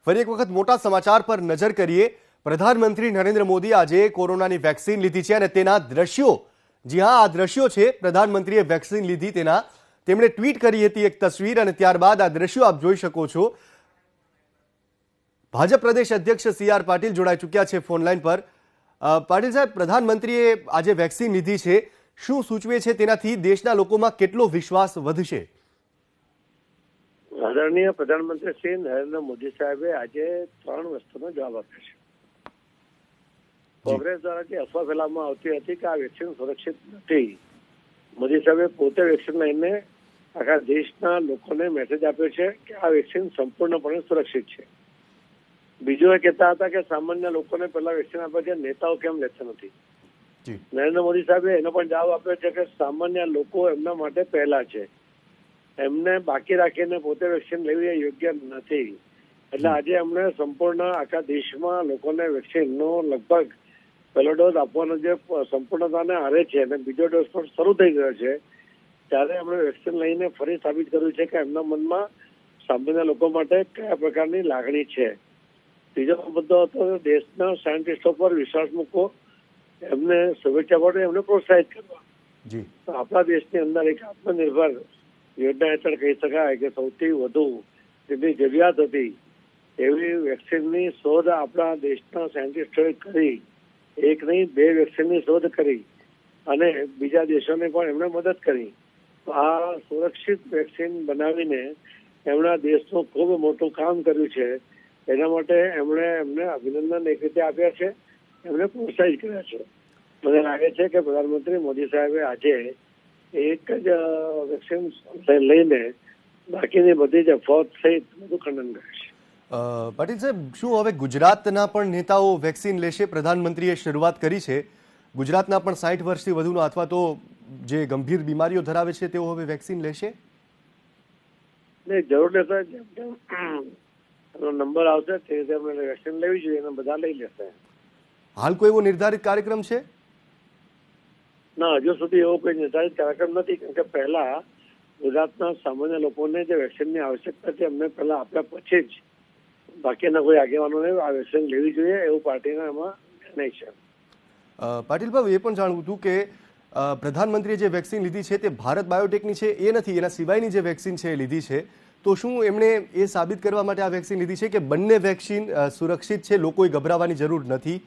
ફરી એક વખત મોટા સમાચાર પર નજર કરીએ। પ્રધાનમંત્રી નરેન્દ્ર મોદી આજે કોરોનાની વેક્સિન લીધી છે અને તેના દ્રશ્યો, જી હા, આ દ્રશ્યો છે પ્રધાનમંત્રીએ વેક્સિન લીધી તેના। તેમણે ટ્વીટ કરી હતી એક તસવીર અને ત્યારબાદ આ દ્રશ્યો આપ જોઈ શકો છો। ભાજપ પ્રદેશ અધ્યક્ષ સી.આર. પાટીલ જોડાઈ ચૂક્યા છે ફોન લાઈન પર। પાટીલ સાહેબ, પ્રધાનમંત્રીએ આજે વેક્સિન લીધી છે, શું સૂચવે છે તેનાથી દેશના લોકોમાં કેટલો વિશ્વાસ વધશે? આદરણીય પ્રધાનમંત્રી શ્રી નરેન્દ્ર મોદી સાહેબે આજે 3 વસ્તુનો જવાબ આપ્યો છે। કોંગ્રેસ દ્વારા જે અફવા ફેલાવવામાં આવતી હતી કે આ વેક્સિન સુરક્ષિત નથી, મોદી સાહેબે પોતે વેક્સિન લઈને આખા દેશના લોકોને મેસેજ આપ્યો છે કે આ વેક્સિન સંપૂર્ણપણે સુરક્ષિત છે। બીજું એ કહેતા હતા કે સામાન્ય લોકોને પહેલા વેક્સિન આપે છે, નેતાઓ કેમ લેતા નથી। નરેન્દ્ર મોદી સાહેબે એનો પણ જવાબ આપ્યો છે કે સામાન્ય લોકો એમના માટે પહેલા છે, એમને બાકી રાખીને પોતે વેક્સિન લેવી એ યોગ્ય નથી। એટલે આજે એમણે સંપૂર્ણ આખા દેશમાં લોકોને વેક્સિનનો લગભગ પહેલો ડોઝ આપવાનો જે સંપૂર્ણતાને હારે છે અને બીજો ડોઝ પણ શરૂ થઈ ગયો છે, ત્યારે એમણે વેક્સિન લઈને ફરી સાબિત કર્યું છે કે એમના મનમાં સામાન્ય લોકો માટે કયા પ્રકારની લાગણી છે। ત્રીજો મુદ્દો હતો દેશના સાયન્ટિસ્ટો પર વિશ્વાસ મૂકો, એમને શુભેચ્છા પાઠવી, એમને પ્રોત્સાહિત કરવા। તો આપણા દેશની અંદર એક આત્મનિર્ભર યોજના હેઠળ કહી શકાય કે સૌથી વધુ જેની જરૂરિયાત હતી એવી વેક્સિનની શોધ આપણા દેશના સાયન્ટિસ્ટોએ કરી। એક નહીં, 2 વેક્સિનની શોધ કરી અને બીજા દેશોને પણ એમણે મદદ કરી। તો આ સુરક્ષિત વેક્સિન બનાવીને એમના દેશનું ખૂબ મોટું કામ કર્યું છે। એના માટે એમણે એમને અભિનંદન એક રીતે આપ્યા છે, એમને પ્રોત્સાહિત કર્યા છે। મને લાગે છે કે પ્રધાનમંત્રી મોદી સાહેબે આજે એક જ વેક્સિન લઈને બાકીની બધી જ અફવાઓ સહિત બધું ખંડન કરે છે। પાટીલ સાહેબ, શું હવે ગુજરાતના પણ નેતાઓ વેક્સિન લેશે? પ્રધાનમંત્રીએ શરૂઆત કરી છે, ગુજરાતના પણ 60 વર્ષથી વધુના અથવા તો જે ગંભીર બીમારીઓ ધરાવે છે તેઓ હવે વેક્સિન લેશે? નહીં, જરૂર લેશે, જેમ નંબર આવશે તે રીતે એમને વેક્સિન લેવી જોઈએ અને બધા લઈ લેશે। હાલ કોઈ એવો નિર્ધારિત કાર્યક્રમ છે? ના, હજુ સુધી એવો કોઈ નિર્ધારિત કાર્યક્રમ નથી, કારણ કે પહેલા ગુજરાતના સામાન્ય લોકોને જે વેક્સિનની આવશ્યકતા છે એમને પહેલા આપ્યા પછી જ બાકીના કોઈ આગેવાનોને આ વેક્સિન લેવી જોઈએ એવું પાર્ટીના એમાં નિર્ણય છે। પાટીલ ભાઈ, એ પણ જાણવું હતું કે પ્રધાનમંત્રીએ જે વેક્સિન લીધી છે તે ભારત બાયોટેકની છે એ નથી, એના સિવાયની જે વેક્સિન છે એ લીધી છે, તો શું એમણે એ સાબિત કરવા માટે આ વેક્સિન લીધી છે કે બંને વેક્સિન સુરક્ષિત છે, લોકોએ ગભરાવાની જરૂર નથી?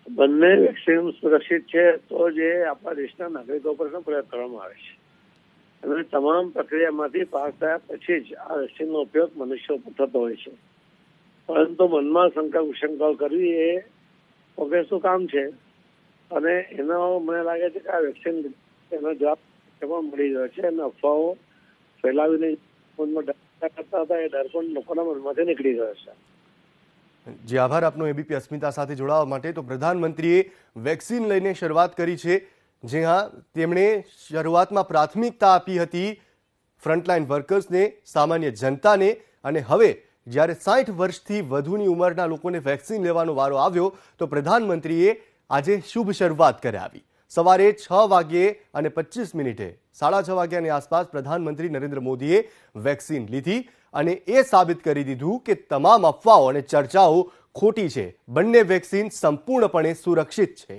બંને વેક્સિન સુરક્ષિત છે તો જે આપણા દેશના નાગરિકો પર પ્રયોગ કરવામાં આવે છે અને તમામ પ્રક્રિયામાંથી પાસ થયા પછી જ આ વેક્સિનનો ઉપયોગ મનુષ્યો પર થતો હોય છે। પરંતુ મનમાં શંકા કરવી એ કોંગ્રેસનું કામ છે અને એનો મને લાગે છે કે આ વેક્સિન એનો જવાબ પણ મળી ગયો છે અને અફવાઓ ફેલાવીને કરતા હતા એ ડર પણ લોકોના મનમાંથી નીકળી ગયો છે। જી આભાર આપનો એબીપી અસ્મિતા સાથે જોડાવા માટે। તો પ્રધાનમંત્રીએ વેક્સિન લઈને શરૂઆત કરી છે। જી હા, તેમણે શરૂઆતમાં પ્રાથમિકતા આપી હતી ફ્રન્ટલાઇન વર્કર્સને, સામાન્ય જનતાને, અને હવે જ્યારે 60 વર્ષથી વધુની ઉંમરના લોકોને વેક્સિન લેવાનો વારો આવ્યો તો પ્રધાનમંત્રીએ આજે શુભ શરૂઆત કરાવી। સવારે 6:25 6:30 વાગ્યાની આસપાસ પ્રધાનમંત્રી નરેન્દ્ર મોદીએ વેક્સિન લીધી અને એ સાબિત કરી દીધું કે તમામ અફવાઓ અને ચર્ચાઓ ખોટી છે, બંને વેક્સિન સંપૂર્ણપણે સુરક્ષિત છે।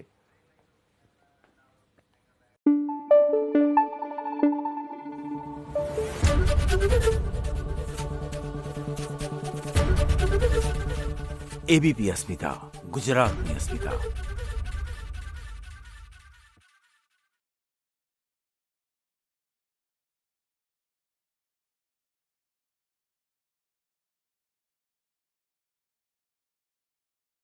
એબીપી અસ્મિતા, ગુજરાતની અસ્મિતા।